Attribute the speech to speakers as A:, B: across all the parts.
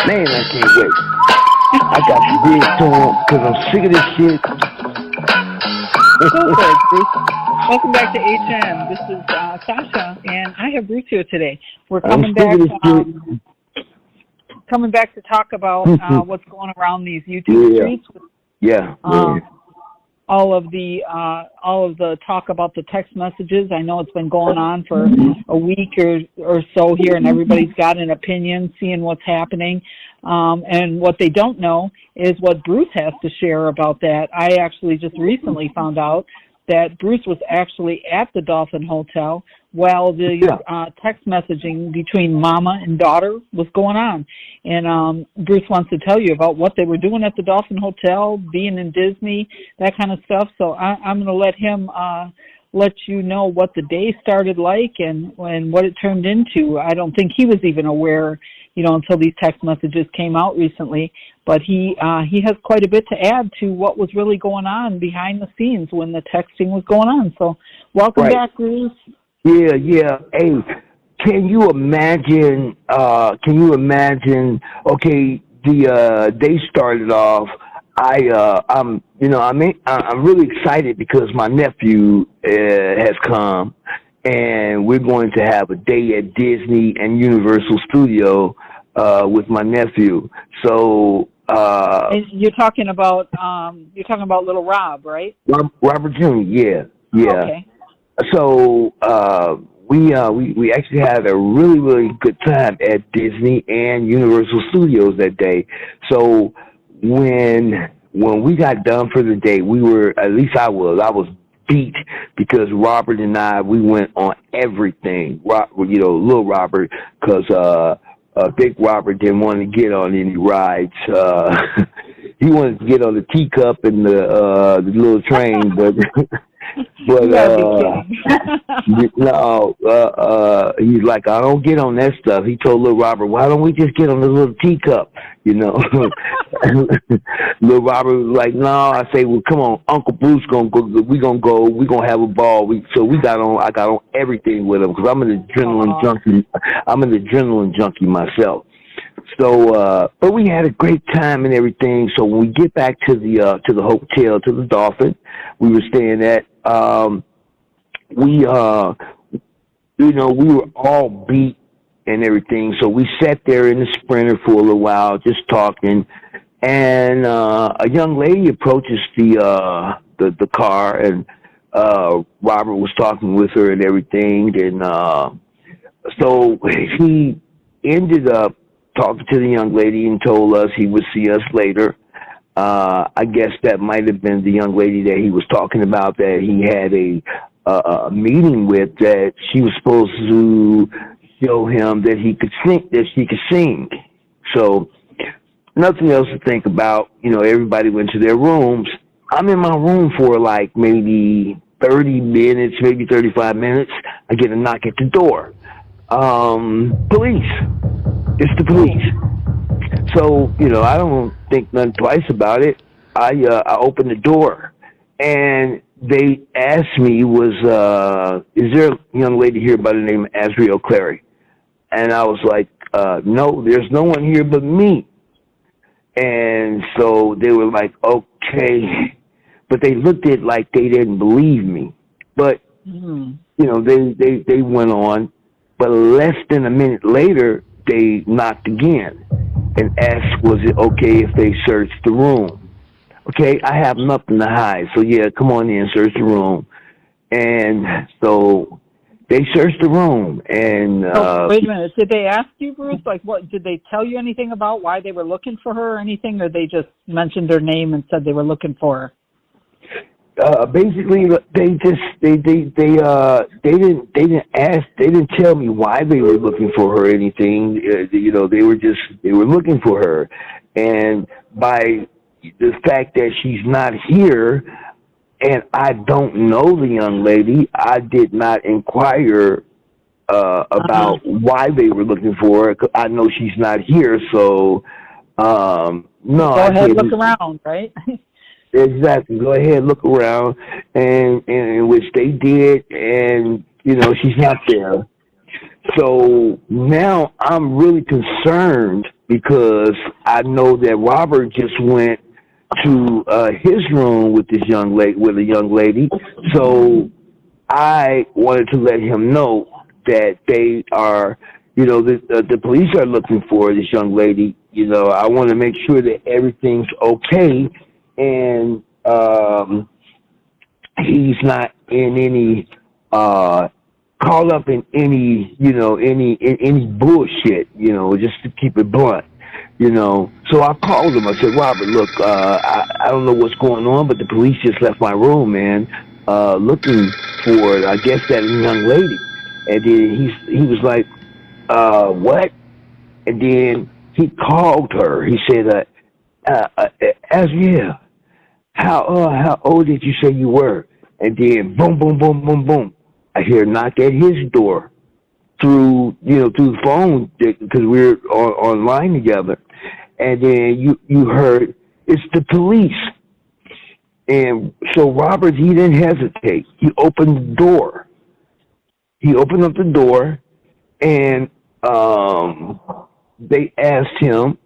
A: Man, I can't wait. I got to dig to him because I'm sick of this shit.
B: Go for it, Bruce. Welcome back to HM. This is Sasha, and I have Bruce here today. We're coming back to talk about what's going around these YouTube streets. All of the talk about the text messages. I know it's been going on for a week or so here, and everybody's got an opinion, seeing what's happening. And what they don't know is what Bruce has to share about that. I actually just recently found out that Bruce was actually at the Dolphin Hotel while the text messaging between mama and daughter was going on. And Bruce wants to tell you about what they were doing at the Dolphin Hotel, being in Disney, that kind of stuff. So I'm going to let him let you know what the day started like and what it turned into. I don't think he was even aware, until these text messages came out recently. But he has quite a bit to add to what was really going on behind the scenes when the texting was going on. So welcome back, Bruce.
A: Yeah. Hey, can you imagine? Okay, the day started off. I'm really excited because my nephew has come, and we're going to have a day at Disney and Universal Studio with my nephew. So.
B: And you're talking about little Rob, right?
A: Robert Jr. Yeah.
B: Okay.
A: So we actually had a really, really good time at Disney and Universal Studios that day. So when we got done for the day, at least I was beat because Robert and we went on everything. Little Robert, because Big Robert didn't want to get on any rides. He wanted to get on the teacup and the little train, but he's like, I don't get on that stuff. He told little Robert, why don't we just get on the little teacup? Little Robert was like, no. I say, well, come on, Uncle Bruce gonna go. We gonna have a ball. I got on everything with him because I'm an adrenaline junkie. I'm an adrenaline junkie myself. So, but we had a great time and everything. So when we get back to the hotel, to the Dolphin, we were staying at, we were all beat and everything. So we sat there in the Sprinter for a little while, just talking. And a young lady approaches the car, and Robert was talking with her and everything. And so he ended up talking to the young lady and told us he would see us later. I guess that might have been the young lady that he was talking about, that he had a meeting with, that she was supposed to show him that she could sing. So nothing else to think about. Everybody went to their rooms. I'm in my room for like maybe 30 minutes, maybe 35 minutes. I get a knock at the door. Police. It's the police. So, I don't think nothing twice about it. I opened the door, and they asked me, is there a young lady here by the name of Clary? And I was like, no, there's no one here but me. And so they were like, okay. But they looked at it like they didn't believe me. But, they went on. But less than a minute later, they knocked again and asked, was it okay if they searched the room? Okay, I have nothing to hide. So, yeah, come on in, search the room. And so they searched the room. And
B: wait a minute. Did they ask you, Bruce? Like, what? Did they tell you anything about why they were looking for her or anything? Or they just mentioned her name and said they were looking for her?
A: Basically, they didn't tell me why they were looking for her or anything. They were looking for her, and by the fact that she's not here, and I don't know the young lady, I did not inquire about why they were looking for her. 'Cause I know she's not here, so no.
B: Go ahead, look around, right?
A: Exactly. Go ahead, look around, and which they did, and she's not there. So now I'm really concerned because I know that Robert just went to his room with this young lady, with a young lady. So I wanted to let him know that they are, the police are looking for this young lady. I want to make sure that everything's okay, and he's not in any caught up in any any bullshit, just to keep it blunt. So I called him. I said, Robert, look, I don't know what's going on, but the police just left my room, man, looking for, I guess, that young lady. And then he was like, what? And then he called her. He said, Azriel, how old did you say you were? And then boom, boom, boom, boom, boom. I hear a knock at his door through the phone, because we're online together. And then you heard, it's the police. And so Robert, he didn't hesitate. He opened the door. He opened up the door, and they asked him,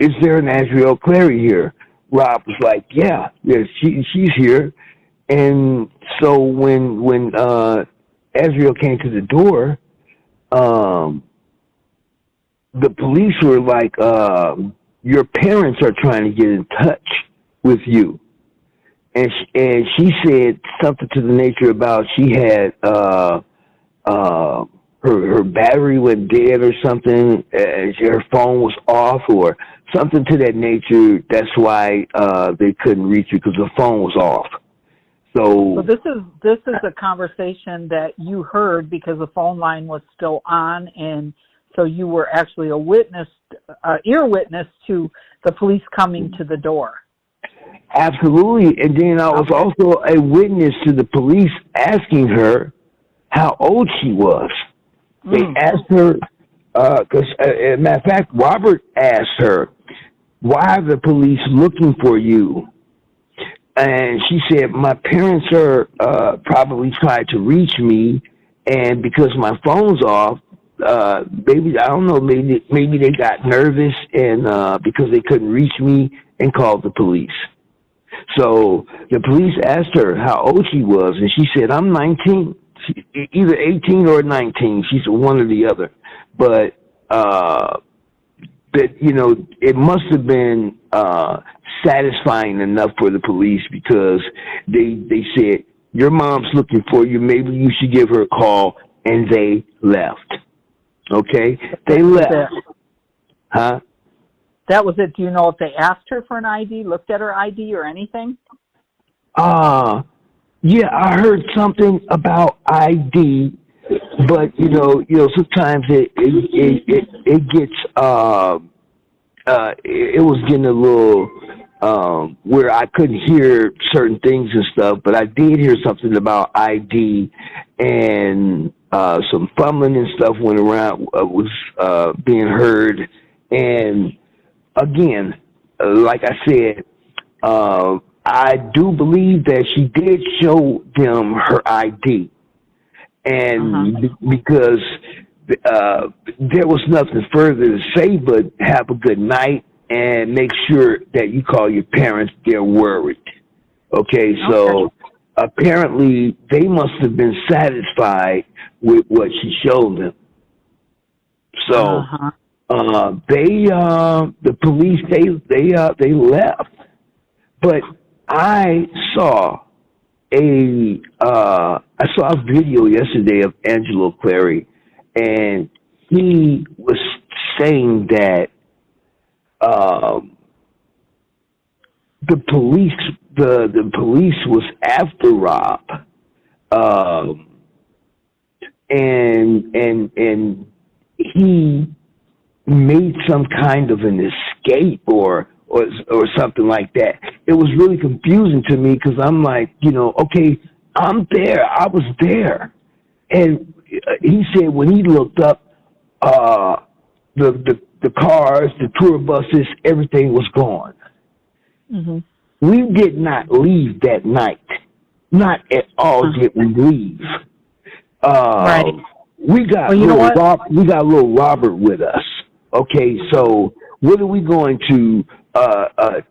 A: is there an Azriel Clary here? Rob was like, yeah, she's here. And so when Azriel came to the door, the police were like, your parents are trying to get in touch with you. And she said something to the nature about she had her battery went dead or something, her phone was off or something to that nature. That's why they couldn't reach you, because the phone was off. So
B: this is a conversation that you heard because the phone line was still on, and so you were actually a witness, ear witness to the police coming to the door.
A: Absolutely. And then I was also a witness to the police asking her how old she was. They asked her, because as a matter of fact, Robert asked her, why are the police looking for you? And she said, my parents are probably tried to reach me, and because my phone's off, maybe, I don't know, maybe they got nervous, and because they couldn't reach me, and called the police. So the police asked her how old she was, and she said, I'm 19, either 18 or 19. She's one or the other. But that, it must have been satisfying enough for the police, because they said, your mom's looking for you, maybe you should give her a call, and they left. Okay? They left. Huh?
B: That was it. Do you know if they asked her for an ID, looked at her ID or anything?
A: Yeah, I heard something about ID, but sometimes it gets it was getting a little where I couldn't hear certain things and stuff, but I did hear something about ID, and some fumbling and stuff went around, was being heard. And again, like I said, I do believe that she did show them her ID, and because there was nothing further to say but have a good night and make sure that you call your parents, they're worried. Okay, so apparently they must have been satisfied with what she showed them. So the police, they left. But I saw a video yesterday of Angelo Clary, and he was saying that the police was after Rob, and he made some kind of an escape or something like that. It was really confusing to me, because I'm like, okay, I'm there. I was there. And he said when he looked up, the cars, the tour buses, everything was gone. Mm-hmm. We did not leave that night. Not at all did we leave.
B: Right.
A: we got
B: Well, you know what?
A: we got little Robert with us. Okay, so what are we going to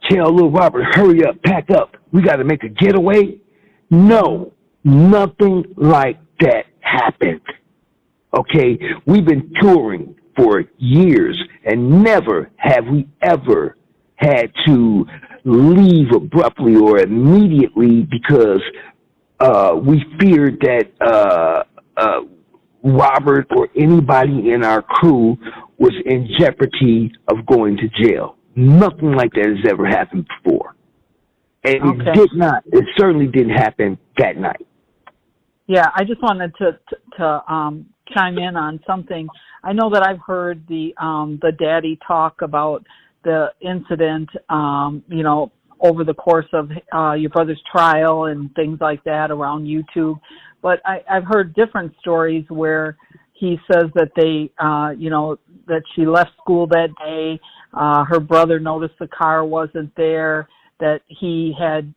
A: tell little Robert, hurry up, pack up? We got to make a getaway? No, nothing like that happened. Okay, we've been touring for years, and never have we ever had to leave abruptly or immediately because we feared that Robert or anybody in our crew was in jeopardy of going to jail. Nothing like that has ever happened before. And
B: Okay.
A: it certainly didn't happen that night.
B: Yeah, I just wanted to chime in on something. I know that I've heard the daddy talk about the incident, you know, over the course of your brother's trial and things like that around YouTube. But I've heard different stories where he says that they, you know, that she left school that day. Her brother noticed the car wasn't there, that he had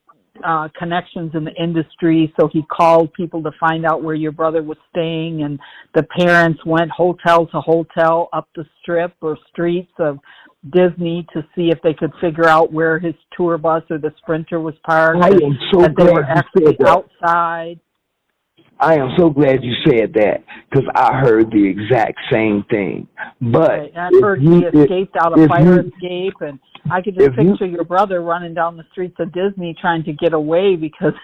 B: connections in the industry, so he called people to find out where your brother was staying, and the parents went hotel to hotel up the strip or streets of Disney to see if they could figure out where his tour bus or the Sprinter was parked.
A: I am so
B: that they
A: glad
B: were
A: you
B: actually
A: said that.
B: outside.
A: I am so glad you said that because I heard the exact same thing. But
B: Right. I've heard he escaped out of fire escape, and I could just picture your brother running down the streets of Disney trying to get away because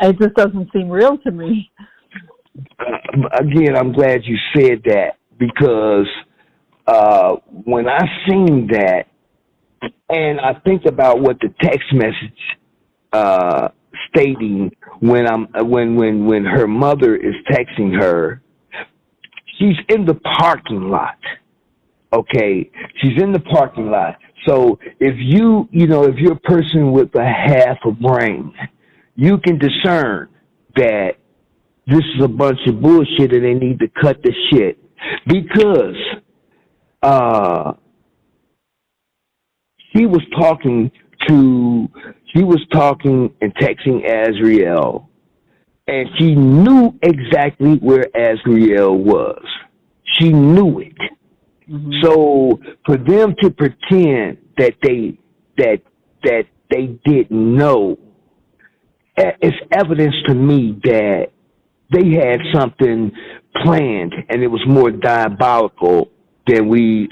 B: it just doesn't seem real to me.
A: Again, I'm glad you said that because when I seen that, and I think about what the text message stating when her mother is texting her, she's in the parking lot. Okay, she's in the parking lot. So if if you're a person with a half a brain, you can discern that this is a bunch of bullshit and they need to cut the shit because she was talking and texting Azriel, and she knew exactly where Azriel was. She knew it. Mm-hmm. So for them to pretend that they didn't know, it's evidence to me that they had something planned, and it was more diabolical than we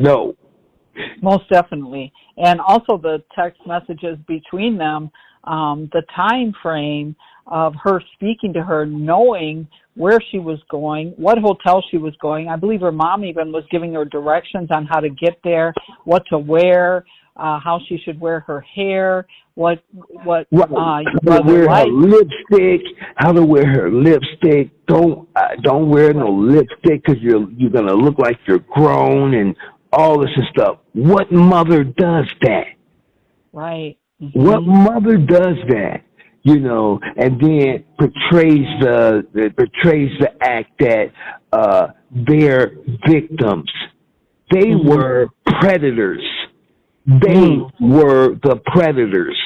A: know.
B: Most definitely. And also the text messages between them, the time frame of her speaking to her, knowing where she was going, what hotel she was going. I believe her mom even was giving her directions on how to get there, what to wear, how she should wear her hair, how to wear her
A: lipstick, how to wear her lipstick. Don't wear no lipstick because you're gonna look like you're grown and all this and stuff. What mother does that?
B: Right. Mm-hmm.
A: What mother does that? And then portrays the act that they're victims. They were predators. They were the predators.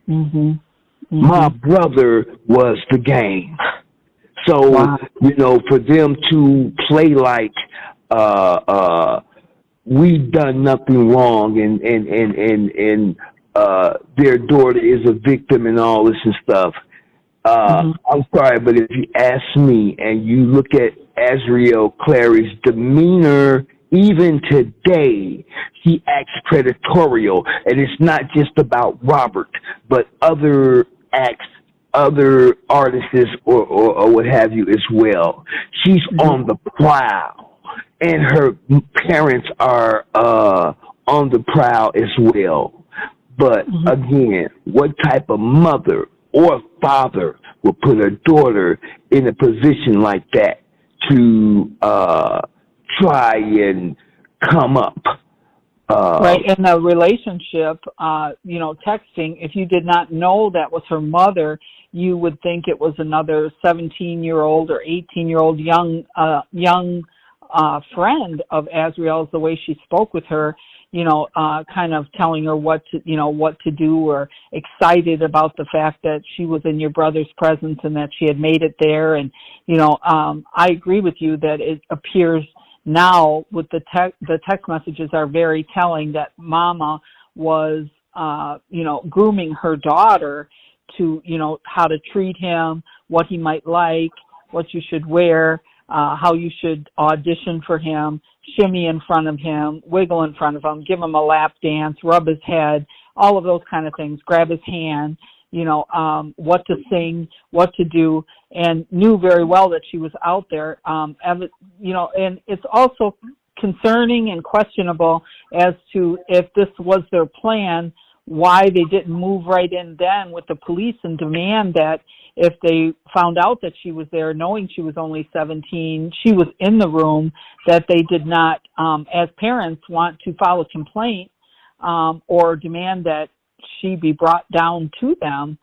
A: Mm-hmm. Mm-hmm. My brother was the game. So, wow. For them to play like we've done nothing wrong and their daughter is a victim and all this and stuff. I'm sorry, but if you ask me and you look at Azriel Clary's demeanor, even today, he acts predatorial, and it's not just about Robert, but other artists or what have you as well. She's on the prowl, and her parents are on the prowl as well. But again, what type of mother or father would put a daughter in a position like that to try and come up?
B: Right, in the relationship, texting, if you did not know that was her mother, you would think it was another 17-year-old or 18-year-old young friend of Azriel's, the way she spoke with her. kind of telling her what to do, or excited about the fact that she was in your brother's presence and that she had made it there. And, I agree with you that it appears now with the text messages are very telling that Mama was, grooming her daughter to, how to treat him, what he might like, what you should wear, how you should audition for him, shimmy in front of him, wiggle in front of him, give him a lap dance, rub his head, all of those kind of things, grab his hand, what to sing, what to do, and knew very well that she was out there. And it's also concerning and questionable as to if this was their plan, why they didn't move right in then with the police and demand that if they found out that she was there, knowing she was only 17, she was in the room, that they did not, as parents, want to file a complaint or demand that she be brought down to them.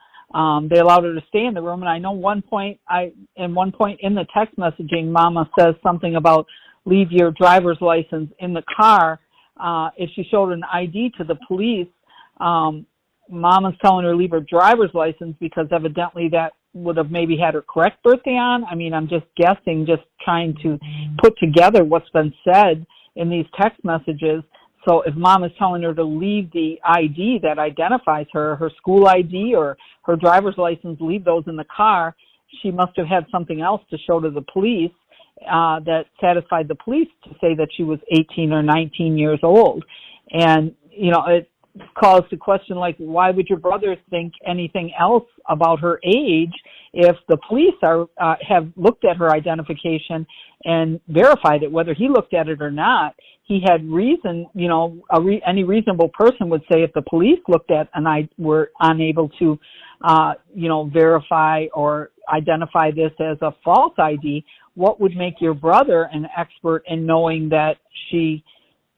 B: They allowed her to stay in the room. And I know one point in the text messaging, Mama says something about leave your driver's license in the car. If she showed an ID to the police, Mama's telling her to leave her driver's license because evidently that would have maybe had her correct birthday on. I mean, I'm just guessing, just trying to put together what's been said in these text messages. So if Mom is telling her to leave the ID that identifies her, her school ID or her driver's license, leave those in the car, she must have had something else to show to the police that satisfied the police to say that she was 18 or 19 years old. And, it caused the question, like, why would your brother think anything else about her age if the police have looked at her identification and verified it, whether he looked at it or not? He had reason, any reasonable person would say if the police looked at and were unable to, verify or identify this as a false ID, what would make your brother an expert in knowing that she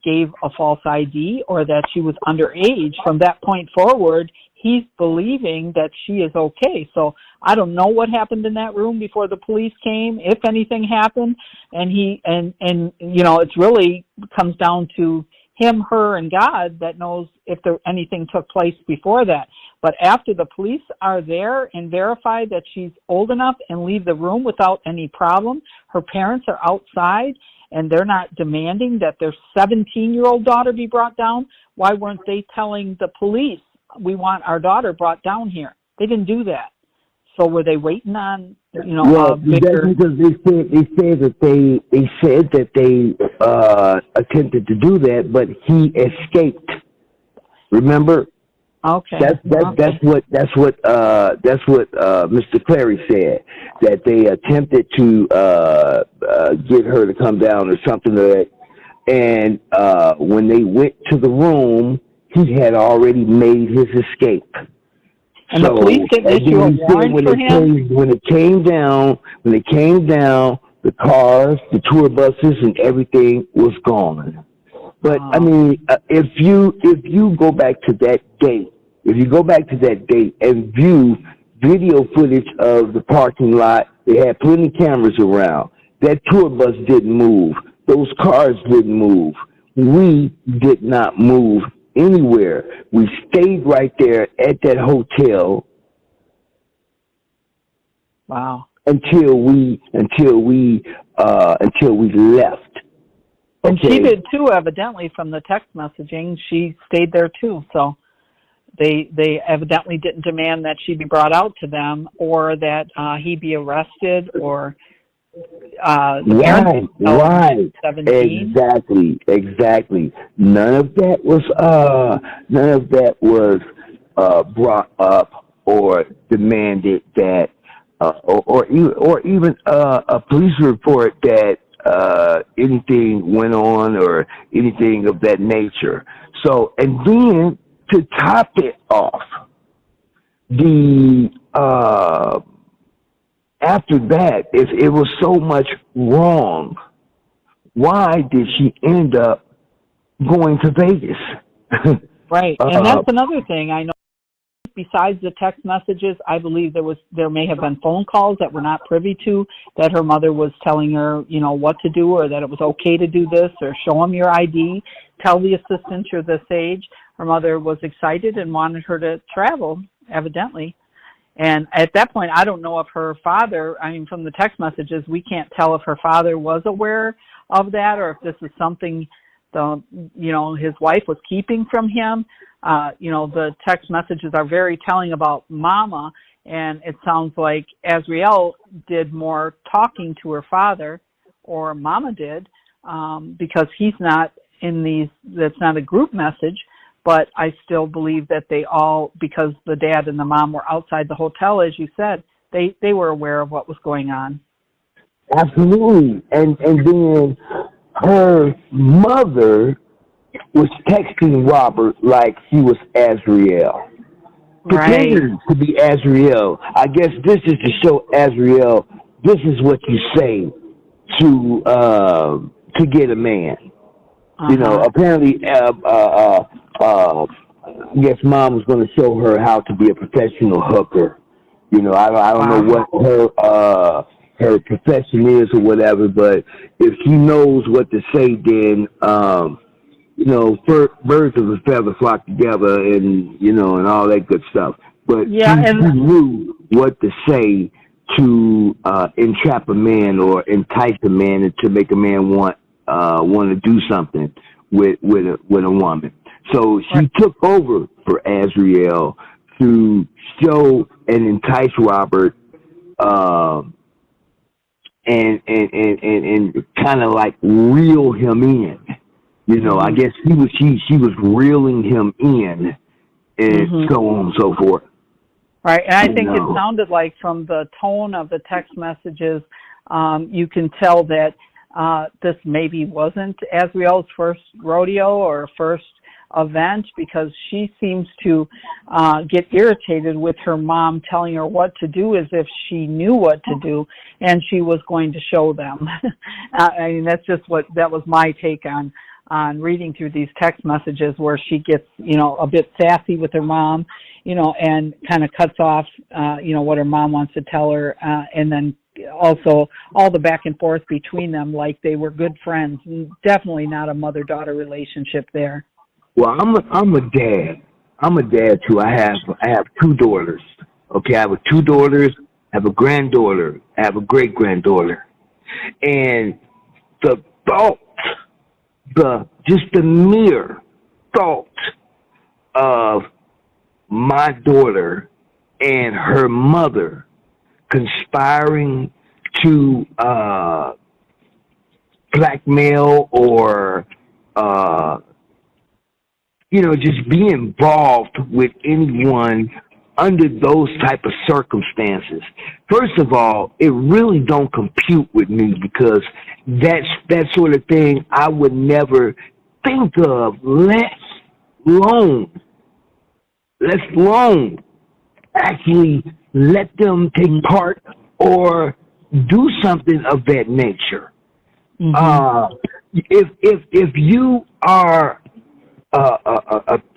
B: gave a false ID or that she was underage? From that point forward, he's believing that she is okay. So I don't know what happened in that room before the police came, if anything happened. And it's really comes down to him, her, and God that knows if anything took place before that. But after the police are there and verify that she's old enough and leave the room without any problem, her parents are outside, and they're not demanding that their 17-year-old daughter be brought down, why weren't they telling the police, we want our daughter brought down here? They didn't do that. So were they waiting on,
A: Well, that's because they said that they attempted to do that, but he escaped. Remember?
B: Okay.
A: That's what Mr. Clary said, that they attempted to get her to come down or something like that. And when they went to the room, he had already made his escape.
B: And so, the police didn't issue a warrant for him?
A: When it came down, the cars, the tour buses, and everything was gone. But I mean, if you go back to that date, and view video footage of the parking lot, they had plenty of cameras around. That tour bus didn't move. Those cars didn't move. We did not move anywhere. We stayed right there at that hotel.
B: Wow.
A: Until we left.
B: And she did too, evidently, from the text messaging. She stayed there too. So they evidently didn't demand that she be brought out to them or that he be arrested or
A: right.
B: 17.
A: Exactly. None of that was brought up or demanded that or even a police report that anything went on or anything of that nature. So, and then to top it off, after that, if it was so much wrong, why did she end up going to Vegas?
B: Right, and that's another thing. I know besides the text messages, I believe there may have been phone calls that we're not privy to, that her mother was telling her, what to do, or that it was okay to do this, or show them your ID, tell the assistant you're this age. Her mother was excited and wanted her to travel, evidently. And at that point, I don't know if her father, from the text messages, we can't tell if her father was aware of that, or if this is something his wife was keeping from him. The text messages are very telling about Mama, and it sounds like Azriel did more talking to her father, or Mama did, because he's not in these, that's not a group message. But I still believe that they all, because the dad and the mom were outside the hotel, as you said, they were aware of what was going on.
A: Absolutely. And then her mother was texting Robert like he was Azriel. Pretending to be Azriel. I guess this is to show Azriel, this is what you say to get a man. Apparently, I guess Mom was going to show her how to be a professional hooker. I don't know what her profession is or whatever, but if she knows what to say, then birds of a feather flock together, and and all that good stuff. But she knew what to say to entrap a man or entice a man, and to make a man want to do something with a woman. So she took over for Azriel to show and entice Robert, and kind of like reel him in. I guess she was reeling him in, and so on and so forth.
B: Right, and I think it sounded like, from the tone of the text messages, you can tell that this maybe wasn't Azriel's first rodeo or first event, because she seems to get irritated with her mom telling her what to do, as if she knew what to do and she was going to show them. That's just that was my take on reading through these text messages, where she gets, a bit sassy with her mom, and kind of cuts off, what her mom wants to tell her, and then also all the back and forth between them, like they were good friends. Definitely not a mother-daughter relationship there.
A: Well, I'm a dad. I'm a dad too. I have two daughters. Okay, I have two daughters. I have a granddaughter. I have a great-granddaughter. And the thought, just the mere thought of my daughter and her mother conspiring to blackmail or just be involved with anyone under those type of circumstances. First of all, it really don't compute with me, because that sort of thing I would never think of, let alone actually let them take part or do something of that nature. If you are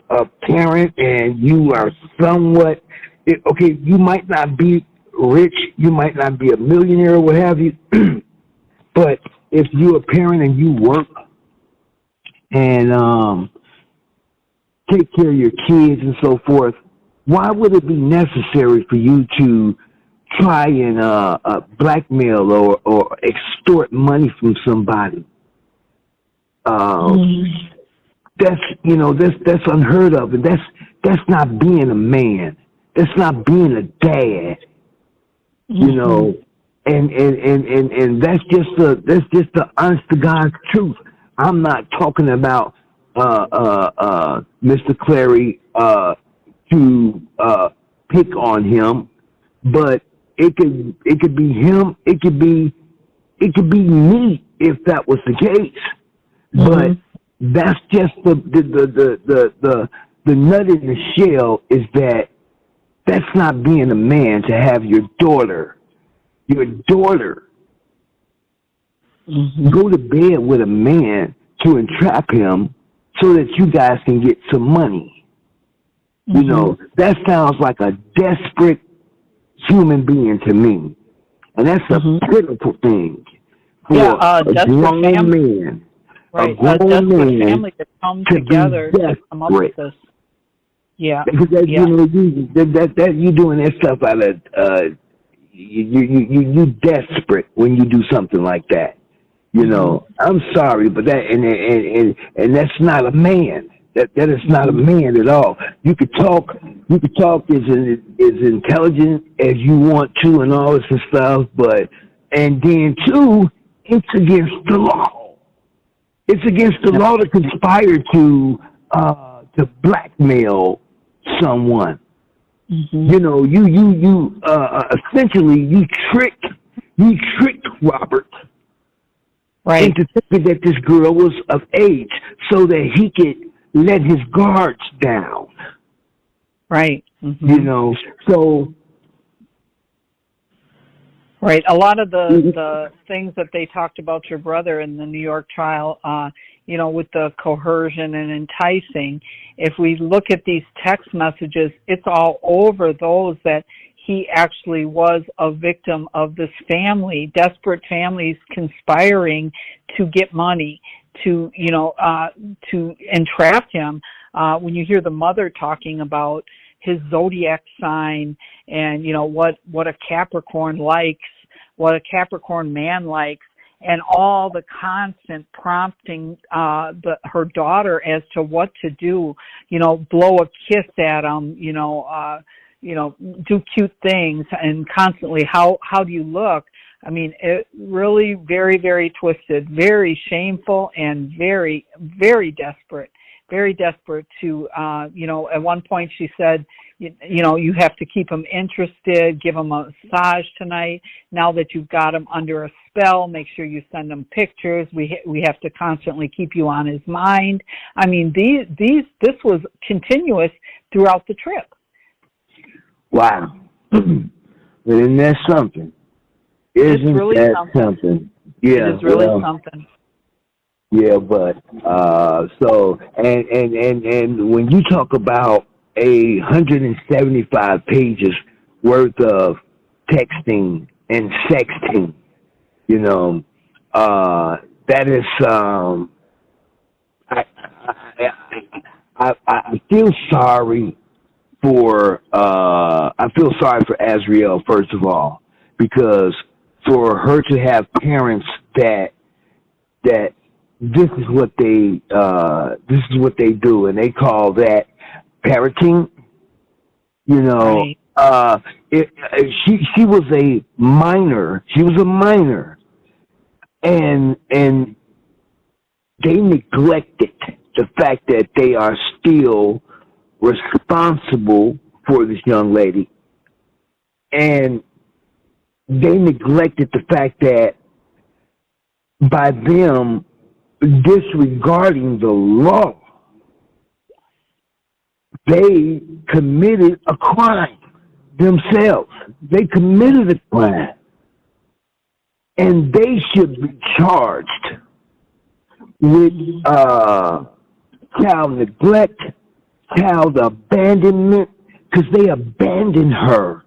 A: a parent and you are somewhat, you might not be rich, you might not be a millionaire or what have you, but if you're a parent and you work and take care of your kids and so forth, why would it be necessary for you to try and blackmail or extort money from somebody? That's unheard of, and that's not being a man. That's not being a dad. And that's just the honest to God's truth. I'm not talking about Mr. Clary to pick on him, but it could be him. It could be me if that was the case. But that's just the nut in the shell, is that's not being a man, to have your daughter go to bed with a man to entrap him so that you guys can get some money. You know, that sounds like a desperate human being to me. And that's a pitiful thing for a grown man.
B: Right,
A: a grown man
B: family to come
A: to
B: together
A: be
B: to come up with
A: desperate.
B: this. Yeah,
A: Because that, you know, you doing that stuff out of you desperate when you do something like that. You know, I'm sorry, but that and that's not a man. That is not a man at all. You could talk as intelligent as you want to and all this and stuff, but and then too, it's against the law. It's against the law to conspire to blackmail someone. You know, you essentially you tricked Robert into thinking that this girl was of age so that he could let his guards down.
B: Right.
A: You know, so
B: right. A lot of the things that they talked about your brother in the New York trial, you know, with the coercion and enticing, if we look at these text messages, it's all over those that he actually was a victim of this family, desperate families conspiring to get money, to, you know, to entrap him. When you hear the mother talking about his zodiac sign and, you know, what a Capricorn likes, what a Capricorn man likes, and all the constant prompting her daughter as to what to do, you know, blow a kiss at him, you know, do cute things, and constantly, how do you look? I mean, it really very, very twisted, very shameful, and very, very desperate to, you know, at one point she said, you know, you have to keep him interested, give him a massage tonight. Now that you've got him under a spell, make sure you send him pictures. We have to constantly keep you on his mind. I mean, this was continuous throughout the trip.
A: Wow. Isn't that something? Isn't
B: really
A: that something? Yeah.
B: It is really something.
A: Yeah, but so and when you talk about 175 pages worth of texting and sexting, you know, that is I feel sorry for Azriel, first of all, because for her to have parents that this is what they do, and they call that parenting. You know,
B: right.
A: She was a minor. She was a minor, and they neglected the fact that they are still responsible for this young lady, and they neglected the fact that by them disregarding the law, they committed a crime themselves. They committed a crime, and they should be charged with child neglect, child abandonment, because they abandoned her.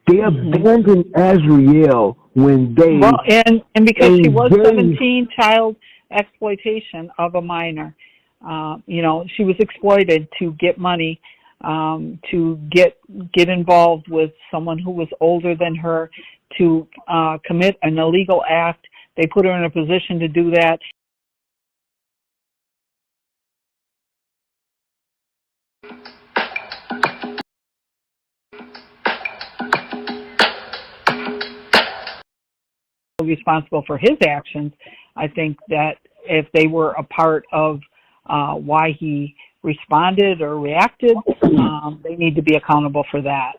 A: They abandoned Azriel when they...
B: Well, and because she was 17, child exploitation of a minor. You know, she was exploited to get money, to get involved with someone who was older than her, to commit an illegal act. They put her in a position to do that. Responsible for his actions. I think that if they were a part of why he responded or reacted, they need to be accountable for that.